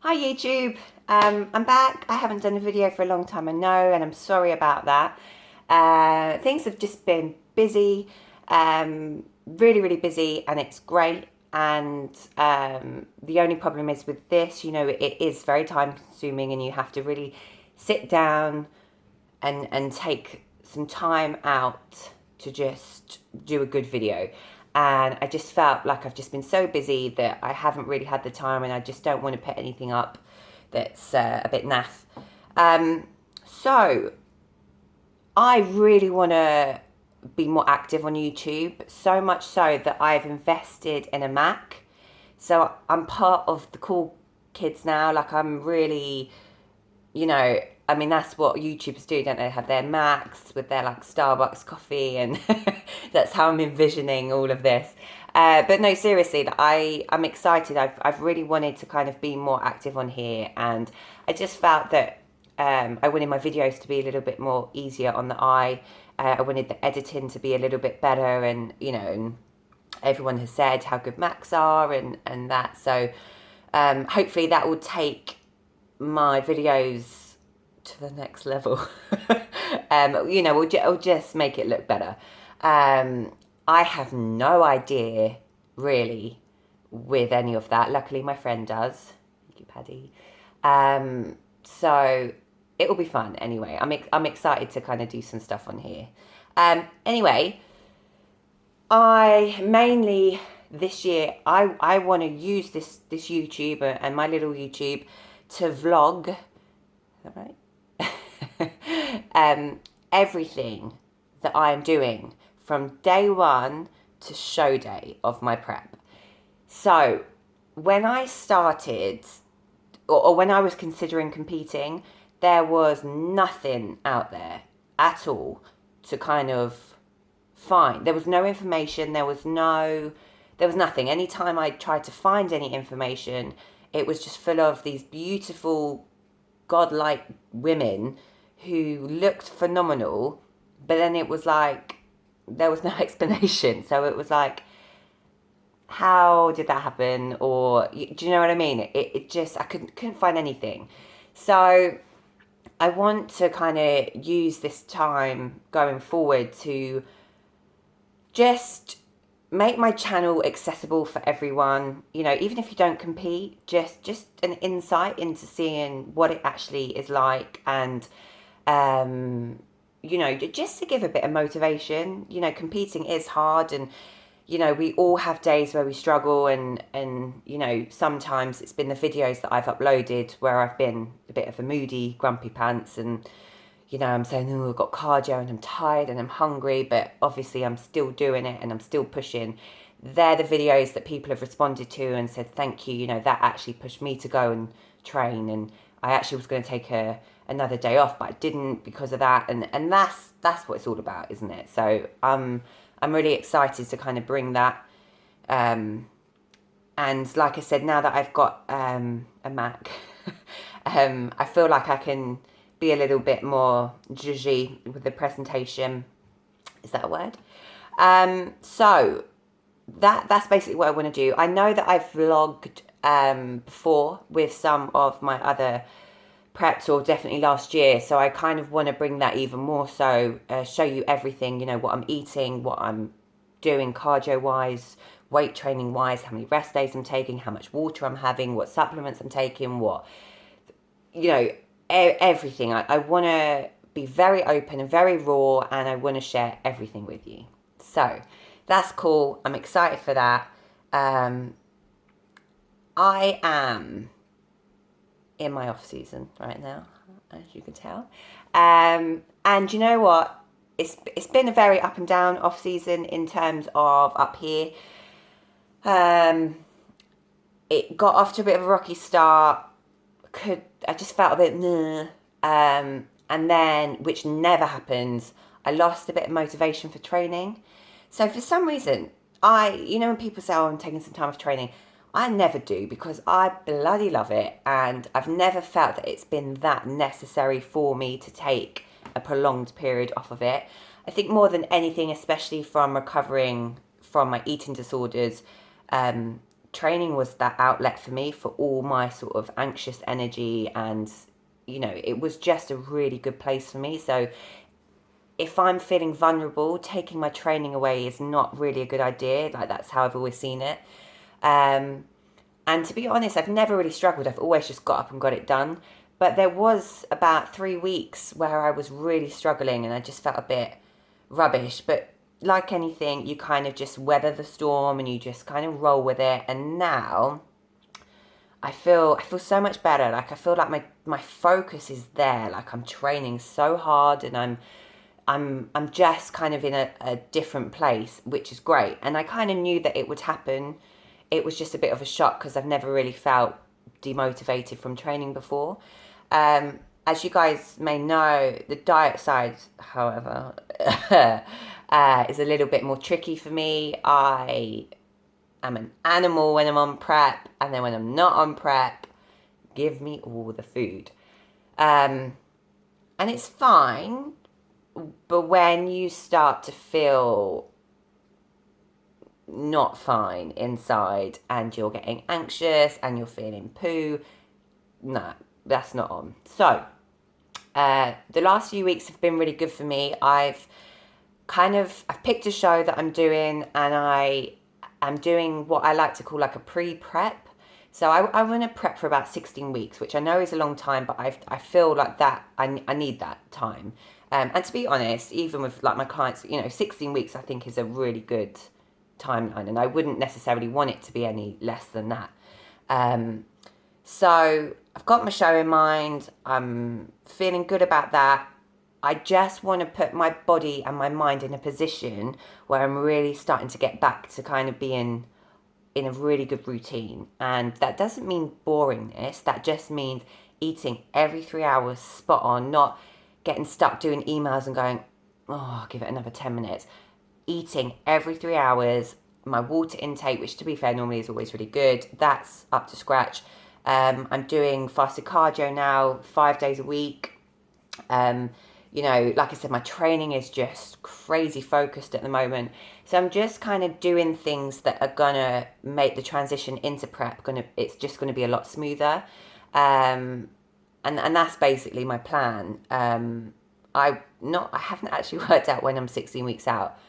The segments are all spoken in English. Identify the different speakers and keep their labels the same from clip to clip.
Speaker 1: Hi YouTube, I'm back. I haven't done a video for a long time, I know, and I'm sorry about that. Things have just been busy, really busy, and it's great. And the only problem is with this, it is very time consuming, and you have to really sit down and take some time out to just do a good video. And I just felt like I've just been so busy that I haven't really had the time, and I just don't want to put anything up that's a bit naff. So I really want to be more active on YouTube, so much so that I've invested in a Mac. So I'm part of the cool kids now. Like, I'm really, you know, I mean, that's what YouTubers do, don't they? Have their Macs with their like Starbucks coffee, and that's how I'm envisioning all of this. But no, seriously, I'm excited. I've really wanted to kind of be more active on here, and I just felt that I wanted my videos to be a little bit more easier on the eye. I wanted the editing to be a little bit better, and and everyone has said how good Macs are, and that. So hopefully that will take my videos to the next level. We'll just make it look better. I have no idea really with any of that. Luckily, my friend does. Thank you, Paddy. So it will be fun anyway. I'm excited to kind of do some stuff on here. Anyway, I mainly this year I want to use this YouTube and my little YouTube to vlog. Is that right? Everything that I am doing from day one to show day of my prep. So when I started, or when I was considering competing, there was nothing out there at all to kind of find. There was no information. There was nothing. Anytime I tried to find any information, it was just full of these beautiful, godlike women who looked phenomenal, but then it was like there was no explanation. So it was like, how did that happen? Or do you know what I mean? It just I couldn't find anything. So I want to kind of use this time going forward to just make my channel accessible for everyone. Even if you don't compete, just an insight into seeing what it actually is like, and just to give a bit of motivation. Competing is hard, and we all have days where we struggle, and sometimes it's been the videos that I've uploaded where I've been a bit of a moody, grumpy pants, and I'm saying, oh, I've got cardio and I'm tired and I'm hungry, but obviously I'm still doing it and I'm still pushing. They're the videos that people have responded to and said, thank you, that actually pushed me to go and train. And I actually was going to take another day off, but I didn't because of that. And that's what it's all about, isn't it? So I'm really excited to kind of bring that. And like I said, now that I've got a Mac, I feel like I can be a little bit more zhuzhy with the presentation. Is that a word? So that's basically what I want to do. I know that I've vlogged before with some of my other preps, or definitely last year. So I kind of want to bring that even more so, show you everything, what I'm eating, what I'm doing cardio wise, weight training wise, how many rest days I'm taking, how much water I'm having, what supplements I'm taking, what, everything. I want to be very open and very raw, and I want to share everything with you. So that's cool. I'm excited for that. I am in my off season right now, as you can tell. And you know what? It's been a very up and down off season in terms of up here. It got off to a bit of a rocky start. I just felt a bit nah. And then, which never happens, I lost a bit of motivation for training. So for some reason, when people say, oh, I'm taking some time off training, I never do, because I bloody love it, and I've never felt that it's been that necessary for me to take a prolonged period off of it. I think more than anything, especially from recovering from my eating disorders, training was that outlet for me for all my sort of anxious energy, and it was just a really good place for me. So if I'm feeling vulnerable, taking my training away is not really a good idea. Like, that's how I've always seen it. And to be honest, I've never really struggled. I've always just got up and got it done. But there was about 3 weeks where I was really struggling and I just felt a bit rubbish. But like anything, you kind of just weather the storm and you just kind of roll with it. And now I feel so much better. Like, I feel like my focus is there. Like, I'm training so hard and I'm just kind of in a different place, which is great. And I kind of knew that it would happen. It was just a bit of a shock because I've never really felt demotivated from training before. As you guys may know, the diet side, however, is a little bit more tricky for me. I am an animal when I'm on prep, and then when I'm not on prep, give me all the food. And it's fine, but when you start to feel not fine inside and you're getting anxious and you're feeling poo, nah, that's not on. So the last few weeks have been really good for me. I've picked a show that I'm doing, and I'm doing what I like to call like a pre-prep. So I want to prep for about 16 weeks, which I know is a long time, but I feel like that I need that time. And to be honest, even with like my clients, 16 weeks I think is a really good timeline, and I wouldn't necessarily want it to be any less than that. So I've got my show in mind. I'm feeling good about that. I just want to put my body and my mind in a position where I'm really starting to get back to kind of being in a really good routine. And that doesn't mean boringness. That just means eating every 3 hours spot on, not getting stuck doing emails and going, oh, I'll give it another 10 minutes. Eating every 3 hours. My water intake, which to be fair normally is always really good, that's up to scratch. I'm doing fasted cardio now 5 days a week. Like I said, my training is just crazy focused at the moment. So I'm just kind of doing things that are gonna make the transition into prep it's just gonna be a lot smoother. And that's basically my plan. I haven't actually worked out when I'm 16 weeks out.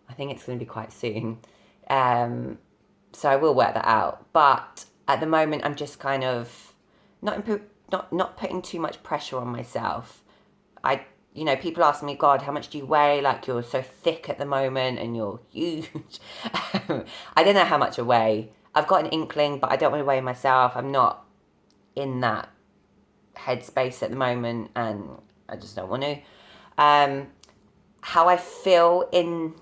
Speaker 1: I think it's going to be quite soon. So I will work that out. But at the moment, I'm just kind of not putting too much pressure on myself. People ask me, God, how much do you weigh? Like, you're so thick at the moment and you're huge. I don't know how much I weigh. I've got an inkling, but I don't want to weigh myself. I'm not in that headspace at the moment, and I just don't want to. How I feel in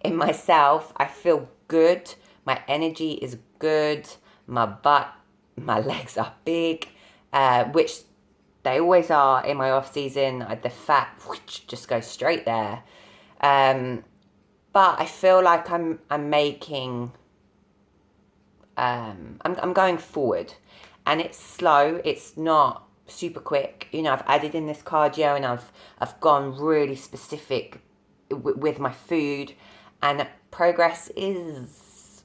Speaker 1: myself, I feel good. My energy is good. My legs are big, which they always are in my off season. The fat just goes straight there. But I feel like I'm making. I'm going forward, and it's slow. It's not super quick. I've added in this cardio, and I've gone really specific with my food, and progress is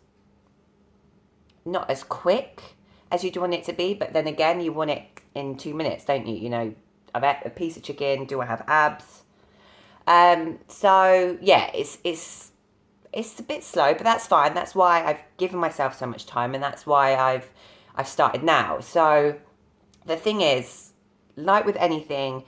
Speaker 1: not as quick as you'd want it to be. But then again, you want it in 2 minutes, don't you? I've ate a piece of chicken. Do I have abs? So yeah, it's a bit slow, but that's fine. That's why I've given myself so much time, and that's why I've started now. So the thing is, like with anything,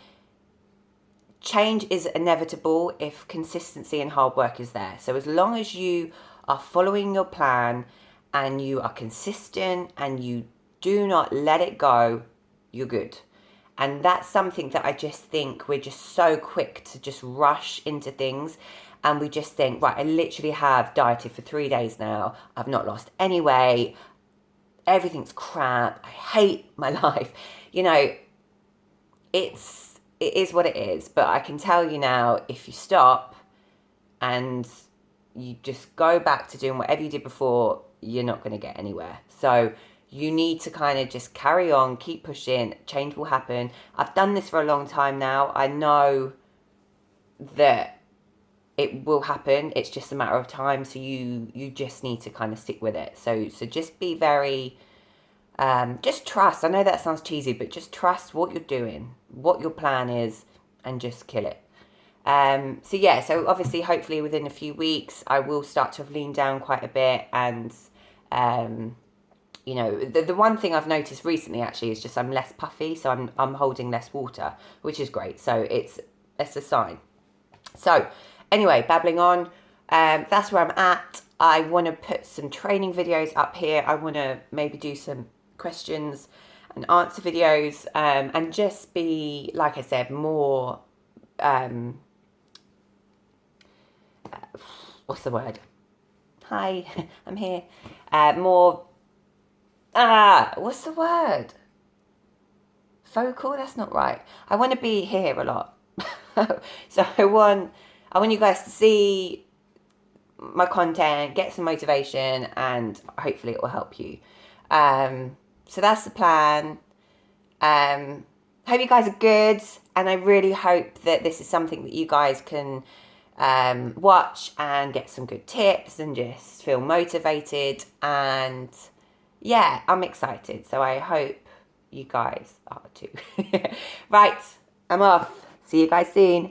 Speaker 1: change is inevitable if consistency and hard work is there. So as long as you are following your plan and you are consistent and you do not let it go, you're good. And that's something that I just think we're just so quick to just rush into things. And we just think, right, I literally have dieted for 3 days now. I've not lost any weight. Everything's crap. I hate my life. It is what it is. But I can tell you now, if you stop and you just go back to doing whatever you did before, you're not going to get anywhere. So you need to kind of just carry on, keep pushing. Change will happen. I've done this for a long time now. I know that it will happen. It's just a matter of time. So you just need to kind of stick with it. So just be very, just trust. I know that sounds cheesy, but just trust what you're doing, what your plan is, and just kill it. So yeah, so obviously, hopefully within a few weeks, I will start to have leaned down quite a bit. And, you know, the one thing I've noticed recently actually is just I'm less puffy. So I'm holding less water, which is great. So it's a sign. So anyway, babbling on, that's where I'm at. I want to put some training videos up here. I want to maybe do some questions and answer videos, and just be, like I said, more, what's the word? Hi, I'm here. More, what's the word? Vocal? That's not right. I want to be here a lot. So I want you guys to see my content, get some motivation, and hopefully it will help you. So that's the plan. Hope you guys are good, and I really hope that this is something that you guys can watch and get some good tips and just feel motivated. And yeah, I'm excited. So I hope you guys are too. Right, I'm off. See you guys soon.